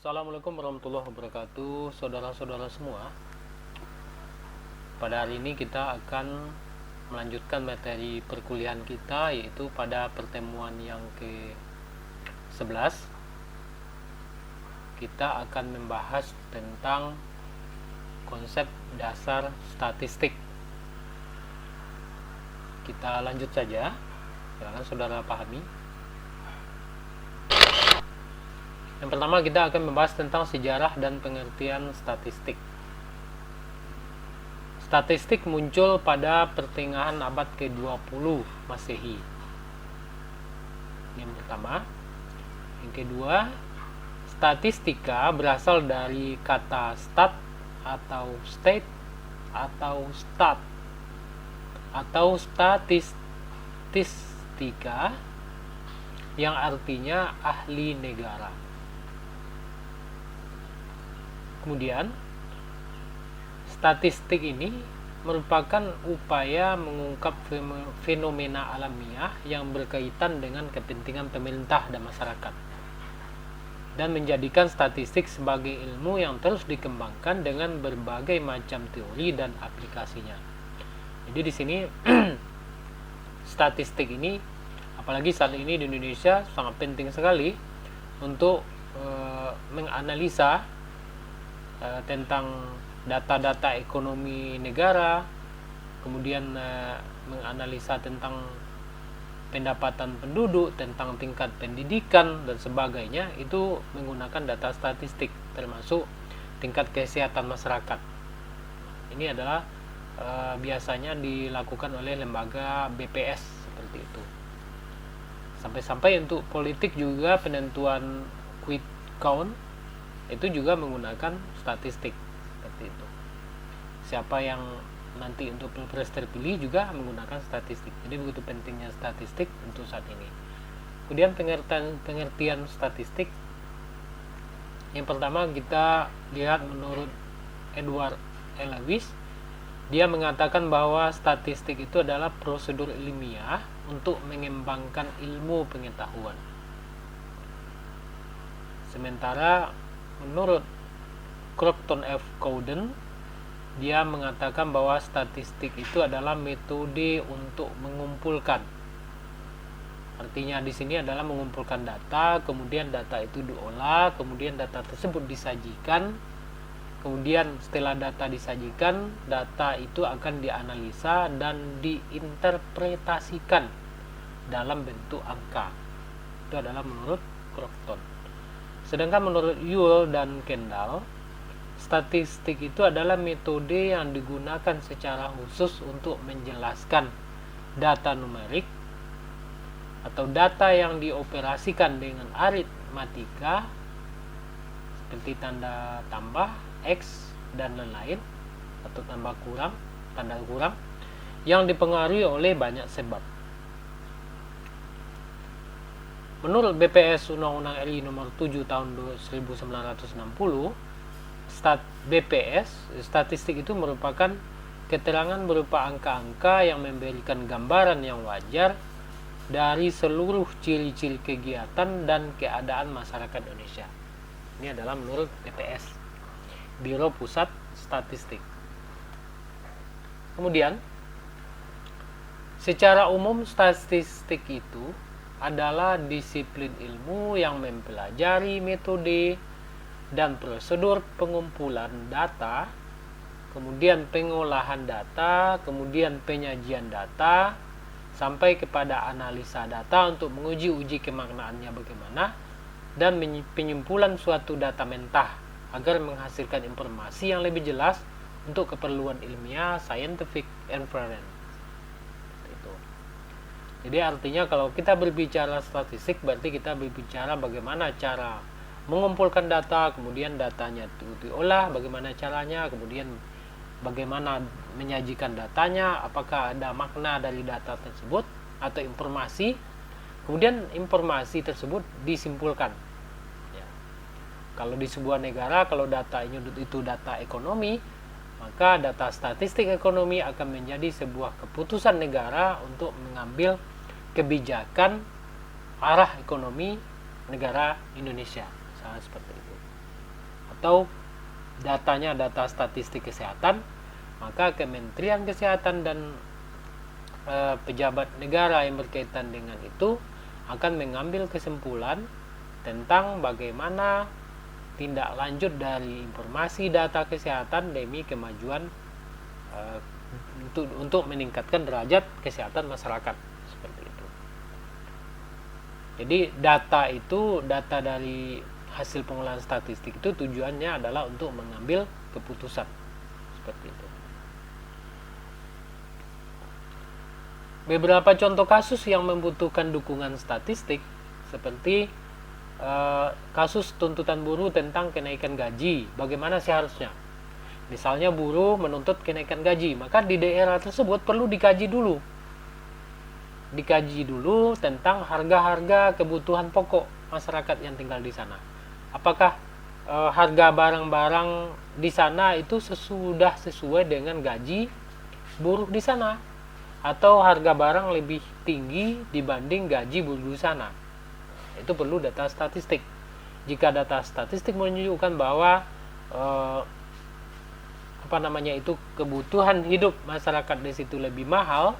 Assalamualaikum warahmatullahi wabarakatuh, saudara-saudara semua. Pada hari ini kita akan melanjutkan materi perkuliahan kita, yaitu pada pertemuan yang ke-11 kita akan membahas tentang konsep dasar statistik. Kita lanjut saja, silakan saudara pahami. Yang pertama, kita akan membahas tentang sejarah dan pengertian statistik. Statistik muncul pada pertengahan abad ke-20 Masehi. Yang pertama. Yang kedua, statistika berasal dari kata stat atau state atau stat atau statistika yang artinya ahli negara. Kemudian, statistik ini merupakan upaya mengungkap fenomena alamiah yang berkaitan dengan kepentingan pemerintah dan masyarakat, dan menjadikan statistik sebagai ilmu yang terus dikembangkan dengan berbagai macam teori dan aplikasinya. Jadi di sini statistik ini, apalagi saat ini di Indonesia, sangat penting sekali untuk menganalisa tentang data-data ekonomi negara, kemudian menganalisa tentang pendapatan penduduk, tentang tingkat pendidikan dan sebagainya, itu menggunakan data statistik, termasuk tingkat kesehatan masyarakat. Ini adalah biasanya dilakukan oleh lembaga BPS seperti itu. Sampai-sampai untuk politik juga penentuan quick count itu juga menggunakan statistik seperti itu. Siapa yang nanti untuk pilpres terpilih juga menggunakan statistik. Jadi begitu pentingnya statistik untuk saat ini. Kemudian pengertian statistik. Yang pertama kita lihat menurut Edward L. Lewis, dia mengatakan bahwa statistik itu adalah prosedur ilmiah untuk mengembangkan ilmu pengetahuan. Sementara menurut Crompton F. Cowden, dia mengatakan bahwa statistik itu adalah metode untuk mengumpulkan. Artinya di sini adalah mengumpulkan data, kemudian data itu diolah, kemudian data tersebut disajikan. Kemudian setelah data disajikan, data itu akan dianalisa dan diinterpretasikan dalam bentuk angka. Itu adalah menurut Crompton. Sedangkan menurut Yule dan Kendall, statistik itu adalah metode yang digunakan secara khusus untuk menjelaskan data numerik atau data yang dioperasikan dengan aritmatika seperti tanda tambah, X, dan lain-lain, atau tambah kurang, tanda kurang, yang dipengaruhi oleh banyak sebab. Menurut BPS Undang-Undang RI nomor 7 tahun 1960, statistik itu merupakan keterangan berupa angka-angka yang memberikan gambaran yang wajar dari seluruh ciri-ciri kegiatan dan keadaan masyarakat Indonesia. Ini adalah menurut BPS, Biro Pusat Statistik. Kemudian, secara umum statistik itu adalah disiplin ilmu yang mempelajari metode dan prosedur pengumpulan data, kemudian pengolahan data, kemudian penyajian data, sampai kepada analisa data untuk menguji kemaknaannya bagaimana, dan penyimpulan suatu data mentah agar menghasilkan informasi yang lebih jelas untuk keperluan ilmiah, scientific inference. Jadi artinya kalau kita berbicara statistik, berarti kita berbicara bagaimana cara mengumpulkan data, kemudian datanya itu diolah, bagaimana caranya, kemudian bagaimana menyajikan datanya, apakah ada makna dari data tersebut atau informasi, kemudian informasi tersebut disimpulkan. Ya. Kalau di sebuah negara, kalau data itu data ekonomi, maka data statistik ekonomi akan menjadi sebuah keputusan negara untuk mengambil kebijakan arah ekonomi negara Indonesia, misalnya seperti itu. atau datanya data statistik kesehatan, maka Kementerian Kesehatan dan pejabat negara yang berkaitan dengan itu akan mengambil kesimpulan tentang bagaimana tindak lanjut dari informasi data kesehatan demi kemajuan untuk meningkatkan derajat kesehatan masyarakat, seperti itu. Jadi data dari hasil pengolahan statistik itu tujuannya adalah untuk mengambil keputusan, seperti itu. Beberapa contoh kasus yang membutuhkan dukungan statistik seperti kasus tuntutan buruh tentang kenaikan gaji. Bagaimana seharusnya? Misalnya buruh menuntut kenaikan gaji, maka di daerah tersebut perlu dikaji dulu tentang harga-harga kebutuhan pokok masyarakat yang tinggal di sana. Apakah harga barang-barang di sana itu sudah sesuai dengan gaji buruh di sana, atau harga barang lebih tinggi dibanding gaji buruh di sana? Itu perlu data statistik. Jika data statistik menunjukkan bahwa kebutuhan hidup masyarakat di situ lebih mahal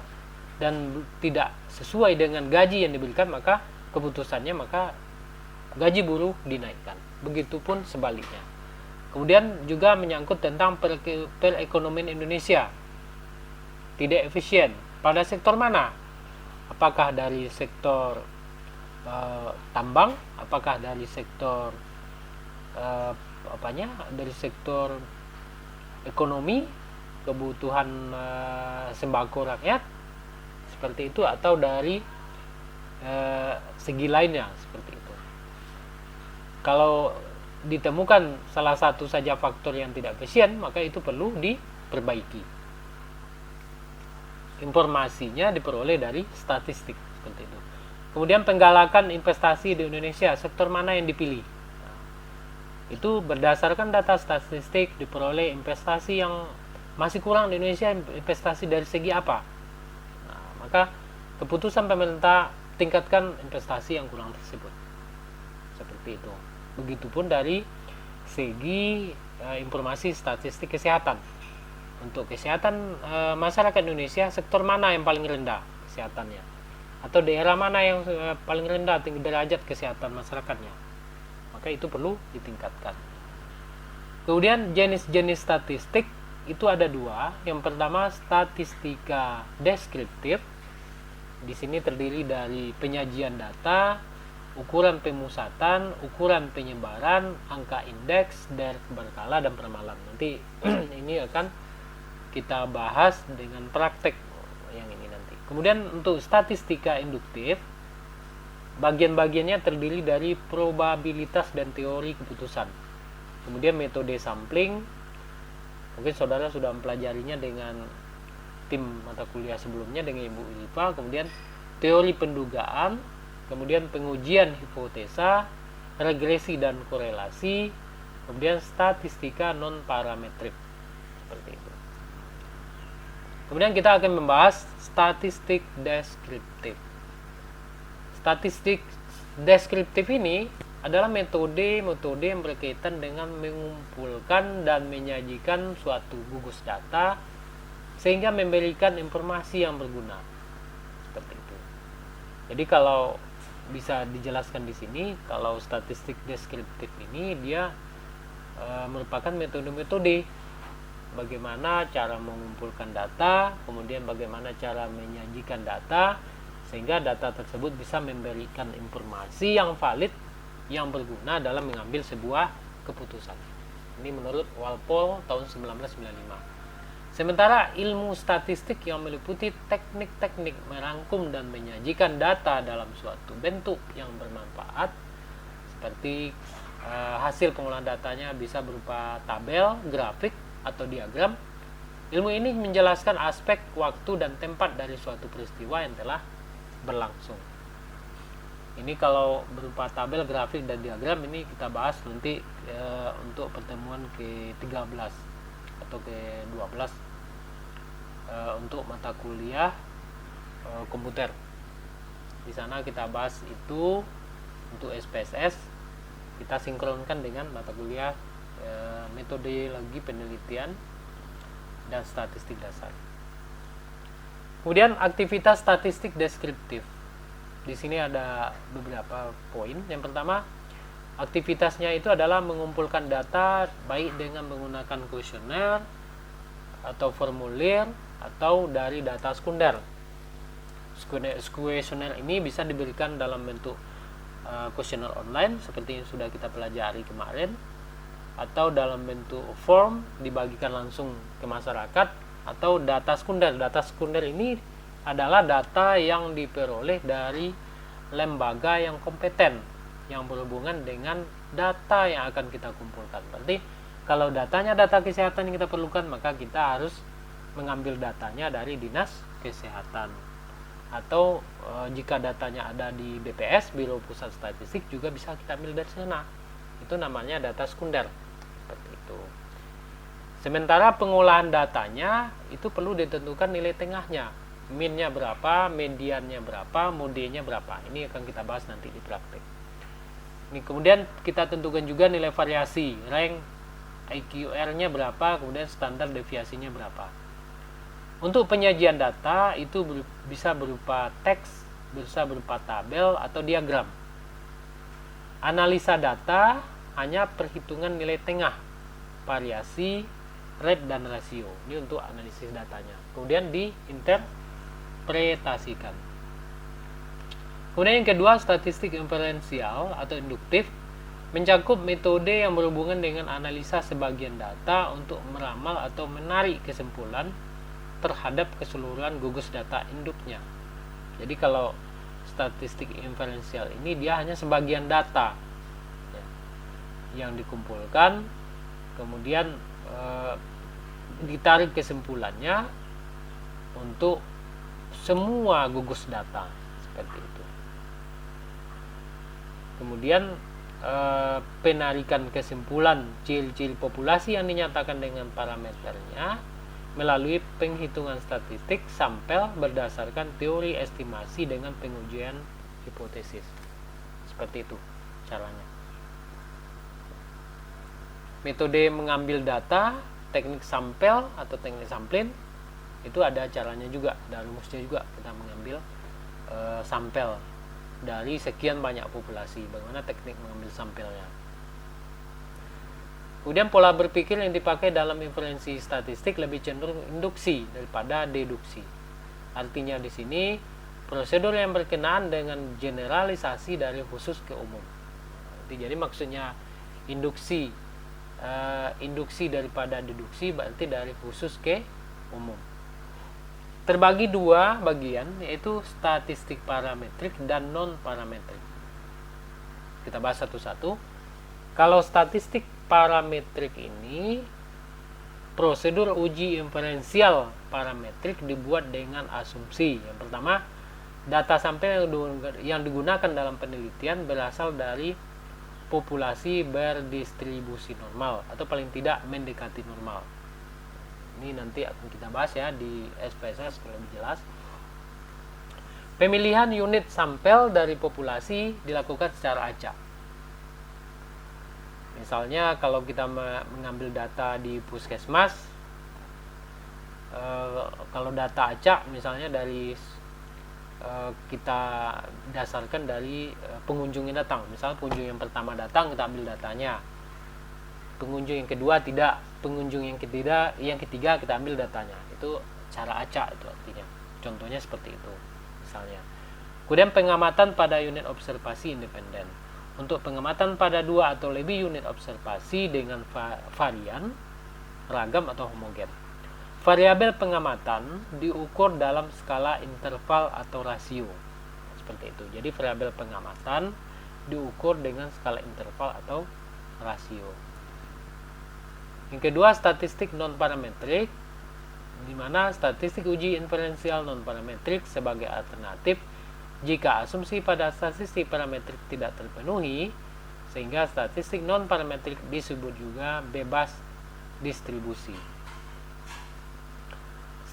dan tidak sesuai dengan gaji yang diberikan, maka keputusannya gaji buruh dinaikkan. Begitupun sebaliknya. Kemudian juga menyangkut tentang perekonomian Indonesia tidak efisien. Pada sektor mana? Apakah dari sektor tambang? Apakah dari sektor dari sektor ekonomi, kebutuhan sembako rakyat, seperti itu, atau dari segi lainnya, seperti itu. Kalau ditemukan salah satu saja faktor yang tidak efisien, maka itu perlu diperbaiki. Informasinya diperoleh dari statistik, seperti itu. Kemudian penggalakan investasi di Indonesia, sektor mana yang dipilih? Itu berdasarkan data statistik diperoleh investasi yang masih kurang di Indonesia, investasi dari segi apa? Maka keputusan pemerintah tingkatkan investasi yang kurang tersebut, seperti itu. Begitupun dari segi informasi statistik kesehatan. Untuk kesehatan masyarakat Indonesia, sektor mana yang paling rendah kesehatannya, atau daerah mana yang paling rendah derajat kesehatan masyarakatnya, maka itu perlu ditingkatkan. Kemudian jenis-jenis statistik itu ada dua. Yang pertama, statistika deskriptif. Di sini terdiri dari penyajian data, ukuran pemusatan, ukuran penyebaran, angka indeks, derajat berkala, dan peramalan. Nanti ini akan kita bahas dengan praktek yang ini nanti. Kemudian untuk statistika induktif, bagian-bagiannya terdiri dari probabilitas dan teori keputusan. Kemudian metode sampling, mungkin saudara sudah mempelajarinya dengan tim mata kuliah sebelumnya dengan Ibu Ilipa. Kemudian teori pendugaan, kemudian pengujian hipotesa, regresi dan korelasi, kemudian statistika non parametrik, seperti itu. Kemudian kita akan membahas statistik deskriptif. Statistik deskriptif ini adalah metode yang berkaitan dengan mengumpulkan dan menyajikan suatu gugus data sehingga memberikan informasi yang berguna, seperti itu. Jadi kalau bisa dijelaskan di sini, kalau statistik deskriptif ini dia merupakan metode-metode bagaimana cara mengumpulkan data, kemudian bagaimana cara menyajikan data, sehingga data tersebut bisa memberikan informasi yang valid, yang berguna dalam mengambil sebuah keputusan. Ini menurut Walpole tahun 1995. Sementara ilmu statistik yang meliputi teknik-teknik merangkum dan menyajikan data dalam suatu bentuk yang bermanfaat, seperti hasil pengolahan datanya bisa berupa tabel, grafik, atau diagram. Ilmu ini menjelaskan aspek, waktu, dan tempat dari suatu peristiwa yang telah berlangsung. Ini kalau berupa tabel, grafik, dan diagram ini kita bahas nanti untuk pertemuan ke-13 atau ke-12 untuk mata kuliah komputer. Di sana kita bahas itu untuk SPSS, kita sinkronkan dengan mata kuliah metodologi penelitian dan statistik dasar. Kemudian aktivitas statistik deskriptif. Di sini ada beberapa poin. Yang pertama, aktivitasnya itu adalah mengumpulkan data baik dengan menggunakan kuesioner atau formulir atau dari data sekunder. Kuesioner ini bisa diberikan dalam bentuk kuesioner online seperti yang sudah kita pelajari kemarin, atau dalam bentuk form dibagikan langsung ke masyarakat, atau data sekunder. Data sekunder ini adalah data yang diperoleh dari lembaga yang kompeten yang berhubungan dengan data yang akan kita kumpulkan. Berarti kalau datanya data kesehatan yang kita perlukan, maka kita harus mengambil datanya dari Dinas Kesehatan. Atau jika datanya ada di BPS, Biro Pusat Statistik, juga bisa kita ambil dari sana. Itu namanya data sekunder. Seperti itu. Sementara pengolahan datanya itu perlu ditentukan nilai tengahnya. Min-nya berapa, mediannya berapa, mode-nya berapa. Ini akan kita bahas nanti di praktek. Ini kemudian kita tentukan juga nilai variasi, rank, IQR-nya berapa, kemudian standar deviasinya berapa. Untuk penyajian data itu bisa berupa teks, bisa berupa tabel atau diagram. Analisa data hanya perhitungan nilai tengah, variasi, rate, dan rasio. Ini untuk analisis datanya. Kemudian diinterpretasikan. Kemudian yang kedua, statistik inferensial atau induktif mencakup metode yang berhubungan dengan analisa sebagian data untuk meramal atau menarik kesimpulan terhadap keseluruhan gugus data induknya. Jadi kalau statistik inferensial ini dia hanya sebagian data yang dikumpulkan, kemudian ditarik kesimpulannya untuk semua gugus data, seperti itu. Kemudian penarikan kesimpulan ciri-ciri populasi yang dinyatakan dengan parameternya melalui penghitungan statistik sampel berdasarkan teori estimasi dengan pengujian hipotesis. Seperti itu caranya. Metode mengambil data, teknik sampel atau teknik sampling, itu ada caranya juga, ada rumusnya juga. Kita mengambil sampel dari sekian banyak populasi. Bagaimana teknik mengambil sampelnya. Kemudian pola berpikir yang dipakai dalam inferensi statistik lebih cenderung induksi daripada deduksi. Artinya di sini prosedur yang berkenaan dengan generalisasi dari khusus ke umum. Jadi maksudnya induksi daripada deduksi, berarti dari khusus ke umum. Terbagi dua bagian, yaitu statistik parametrik dan non parametrik. Kita bahas satu-satu. Kalau statistik parametrik ini, prosedur uji inferensial parametrik dibuat dengan asumsi. Yang pertama, data sampel yang digunakan dalam penelitian berasal dari populasi berdistribusi normal atau paling tidak mendekati normal. Ini nanti akan kita bahas ya di SPSS lebih jelas. Pemilihan unit sampel dari populasi dilakukan secara acak. Misalnya kalau kita mengambil data di puskesmas, kalau data acak misalnya dari kita dasarkan dari pengunjung yang datang. Misal pengunjung yang pertama datang, kita ambil datanya. Pengunjung yang kedua tidak, pengunjung yang ketiga kita ambil datanya. Itu cara acak itu artinya. Contohnya seperti itu misalnya. Kemudian pengamatan pada unit observasi independen. Untuk pengamatan pada 2 atau lebih unit observasi dengan varian, ragam atau homogen. Variabel pengamatan diukur dalam skala interval atau rasio. Seperti itu. Jadi variabel pengamatan diukur dengan skala interval atau rasio. Yang kedua, statistik non parametrik, di mana statistik uji inferensial non parametrik sebagai alternatif jika asumsi pada statistik parametrik tidak terpenuhi, sehingga statistik non parametrik disebut juga bebas distribusi.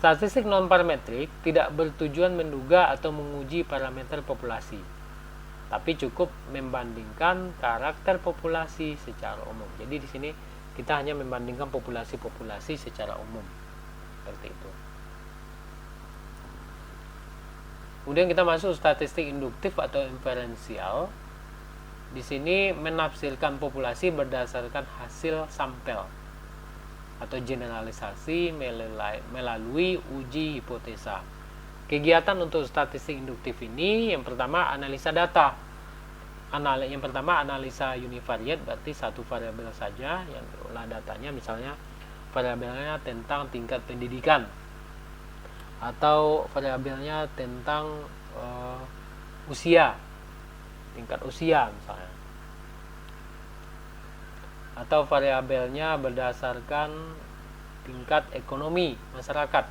Statistik non parametrik tidak bertujuan menduga atau menguji parameter populasi, tapi cukup membandingkan karakter populasi secara umum. Jadi di sini Kita hanya membandingkan populasi-populasi secara umum. Seperti itu. Kemudian kita masuk statistik induktif atau inferensial. Di sini menafsirkan populasi berdasarkan hasil sampel atau generalisasi melalui uji hipotesa. Kegiatan untuk statistik induktif ini yang pertama analisa data. Yang pertama analisa univariate, berarti satu variabel saja yang diolah datanya, misalnya variabelnya tentang tingkat pendidikan atau variabelnya tentang usia, tingkat usia misalnya, atau variabelnya berdasarkan tingkat ekonomi masyarakat.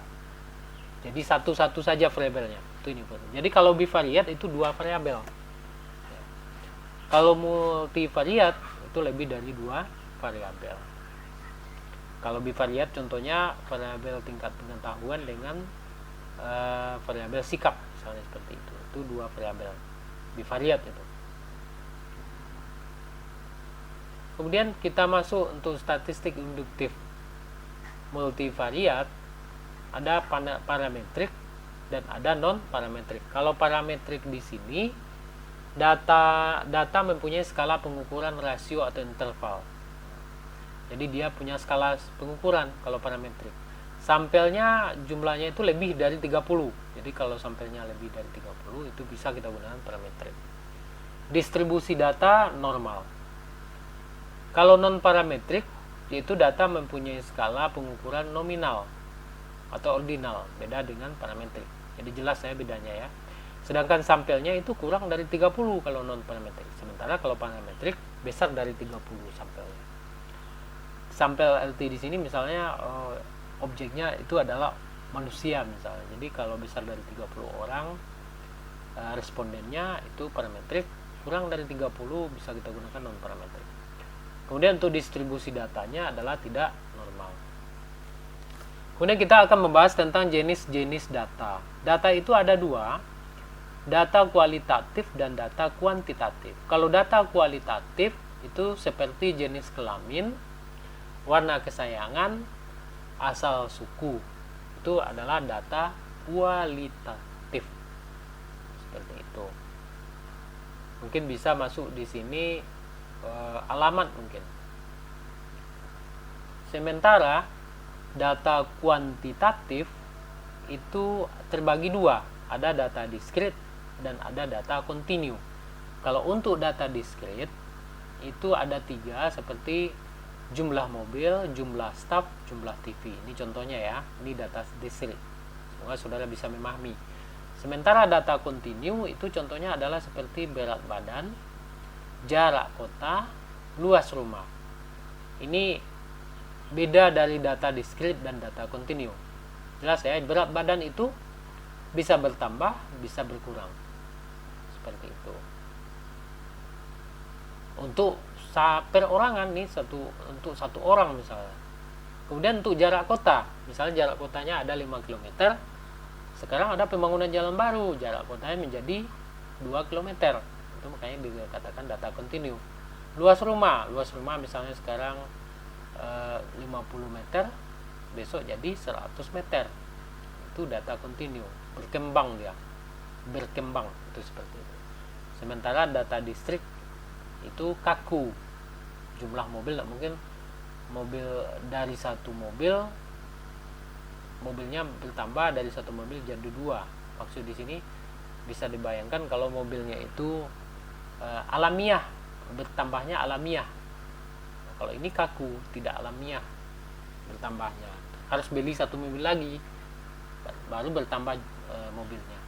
Jadi satu-satu saja variabelnya. Itu ini. Jadi kalau bivariat itu 2 variabel. Kalau multivariat itu lebih dari 2 variabel. Kalau bivariat contohnya variabel tingkat pengetahuan dengan variabel sikap, misalnya seperti itu. Itu 2 variabel. Bivariat itu. Kemudian kita masuk untuk statistik induktif multivariat, ada parametrik dan ada non parametrik. Kalau parametrik di sini data mempunyai skala pengukuran rasio atau interval. Jadi dia punya skala pengukuran kalau parametrik. Sampelnya jumlahnya itu lebih dari 30. Jadi kalau sampelnya lebih dari 30 itu bisa kita gunakan parametrik. Distribusi data normal. Kalau non parametrik yaitu data mempunyai skala pengukuran nominal atau ordinal, beda dengan parametrik. Jadi jelas ya bedanya ya. Sedangkan sampelnya itu kurang dari 30 kalau non parametrik. Sementara kalau parametrik besar dari 30 sampelnya. Sampel LT di sini misalnya objeknya itu adalah manusia misalnya. Jadi kalau besar dari 30 orang respondennya itu parametrik, kurang dari 30 bisa kita gunakan non parametrik. Kemudian untuk distribusi datanya adalah tidak normal. Kemudian kita akan membahas tentang jenis-jenis data. Data itu ada 2, data kualitatif dan data kuantitatif. Kalau data kualitatif itu seperti jenis kelamin, warna kesayangan, asal suku. Itu adalah data kualitatif. Seperti itu. Mungkin bisa masuk di sini alamat mungkin. Sementara data kuantitatif itu terbagi 2, ada data diskrit dan ada data kontinu. Kalau untuk data diskrit itu ada 3 seperti jumlah mobil, jumlah staf, jumlah TV. Ini contohnya ya, ini data diskrit. Semoga saudara bisa memahami. Sementara data kontinu itu contohnya adalah seperti berat badan, jarak kota, luas rumah. Ini beda dari data diskrit dan data kontinu. Jelas ya, berat badan itu bisa bertambah, bisa berkurang. Seperti itu. Untuk perorangan nih, untuk satu orang misalnya. Kemudian untuk jarak kota, misalnya jarak kotanya ada 5 km. Sekarang ada pembangunan jalan baru, jarak kotanya menjadi 2 km. Itu makanya dikatakan data kontinu. Luas rumah misalnya sekarang 50 meter, besok jadi 100 meter. Itu data kontinu, berkembang itu seperti itu. Sementara data distrik itu kaku, jumlah mobil tidak mungkin mobil dari satu mobilnya bertambah dari satu mobil jadi 2. Maksud di sini bisa dibayangkan kalau mobilnya itu alamiah, bertambahnya alamiah. Kalau ini kaku, tidak alamiah bertambahnya. Harus beli satu mobil lagi baru bertambah mobilnya.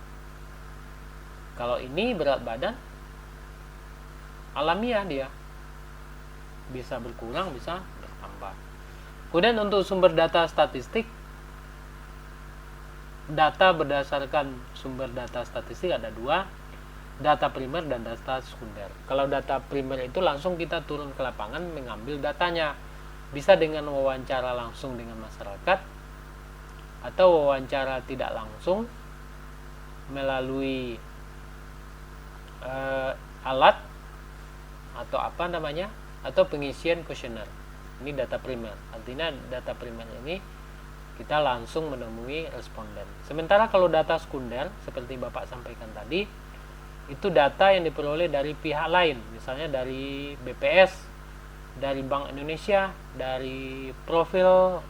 Kalau ini berat badan alamiah, dia bisa berkurang, bisa bertambah. Kemudian untuk sumber data statistik, data berdasarkan sumber data statistik ada 2, data primer dan data sekunder. Kalau data primer itu langsung kita turun ke lapangan mengambil datanya, bisa dengan wawancara langsung dengan masyarakat atau wawancara tidak langsung melalui alat atau atau pengisian kuesioner. Ini data primer. Artinya data primer ini kita langsung menemui responden. Sementara kalau data sekunder seperti Bapak sampaikan tadi, itu data yang diperoleh dari pihak lain, misalnya dari BPS, dari Bank Indonesia, dari profil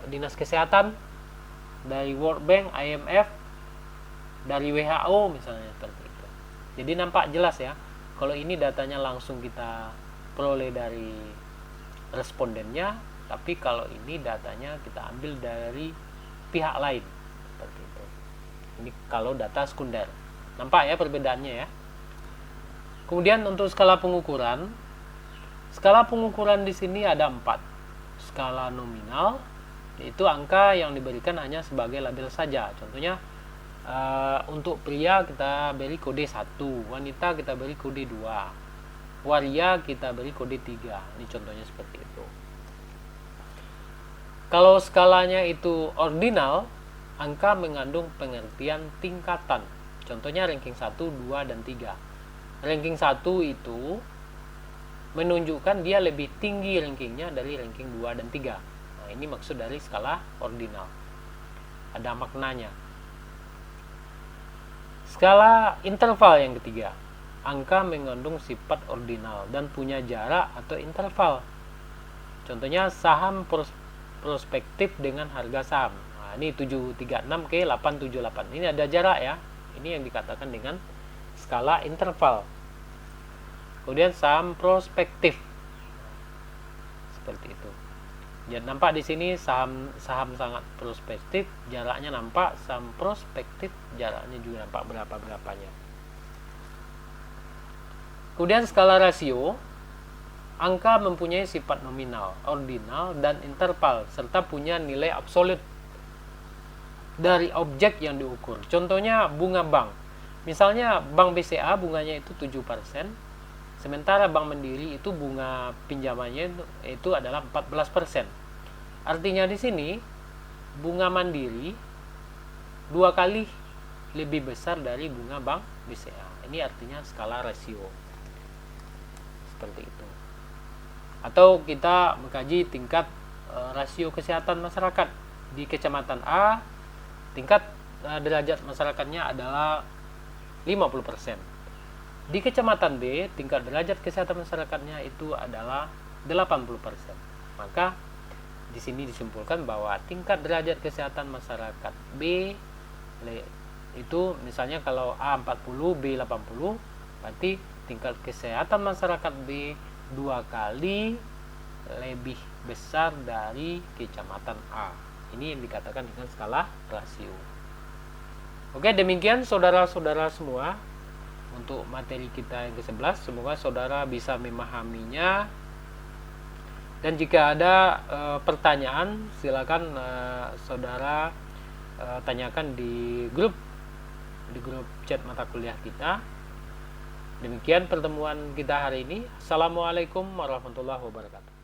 Dinas Kesehatan, dari World Bank, IMF, dari WHO misalnya, seperti itu. Jadi nampak jelas ya, kalau ini datanya langsung kita peroleh dari respondennya, tapi kalau ini datanya kita ambil dari pihak lain, seperti itu. Ini kalau data sekunder. Nampak ya perbedaannya ya. Kemudian untuk skala pengukuran di sini ada 4. Skala nominal, yaitu angka yang diberikan hanya sebagai label saja. Contohnya untuk pria kita beri kode 1, wanita kita beri kode 2, waria kita beri kode 3. Ini contohnya seperti itu. Kalau skalanya itu ordinal, angka mengandung pengertian tingkatan. Contohnya ranking 1, 2, dan 3. Ranking 1 itu menunjukkan dia lebih tinggi rankingnya dari ranking 2 dan 3. Nah, ini maksud dari skala ordinal. Ada maknanya. Skala interval yang ketiga. Angka mengandung sifat ordinal dan punya jarak atau interval. Contohnya saham prospektif dengan harga saham. Nah, ini 736 ke 878. Ini ada jarak ya. Ini yang dikatakan dengan skala interval. Kemudian saham prospektif. Seperti itu. Jadi nampak di sini saham sangat prospektif, jaraknya nampak, saham prospektif jaraknya juga nampak berapa-berapanya. Kemudian skala rasio, angka mempunyai sifat nominal, ordinal, dan interval, serta punya nilai absolut dari objek yang diukur. Contohnya bunga bank. Misalnya bank BCA bunganya itu 7%, sementara Bank Mandiri itu bunga pinjamannya itu adalah 14%. Artinya di sini bunga Mandiri 2 kali lebih besar dari bunga Bank BCA. Ini artinya skala rasio. Seperti itu. Atau kita mengkaji tingkat rasio kesehatan masyarakat. Di Kecamatan A, tingkat derajat masyarakatnya adalah 50%. Di Kecamatan B, tingkat derajat kesehatan masyarakatnya itu adalah 80%. Maka di sini disimpulkan bahwa tingkat derajat kesehatan masyarakat B itu misalnya kalau A 40, B 80, berarti tingkat kesehatan masyarakat B 2 kali lebih besar dari Kecamatan A. Ini yang dikatakan dengan skala rasio. Oke, demikian saudara-saudara semua untuk materi kita yang ke-11. Semoga saudara bisa memahaminya. Dan jika ada pertanyaan, silakan saudara tanyakan di grup chat mata kuliah kita. Demikian pertemuan kita hari ini. Assalamualaikum warahmatullahi wabarakatuh.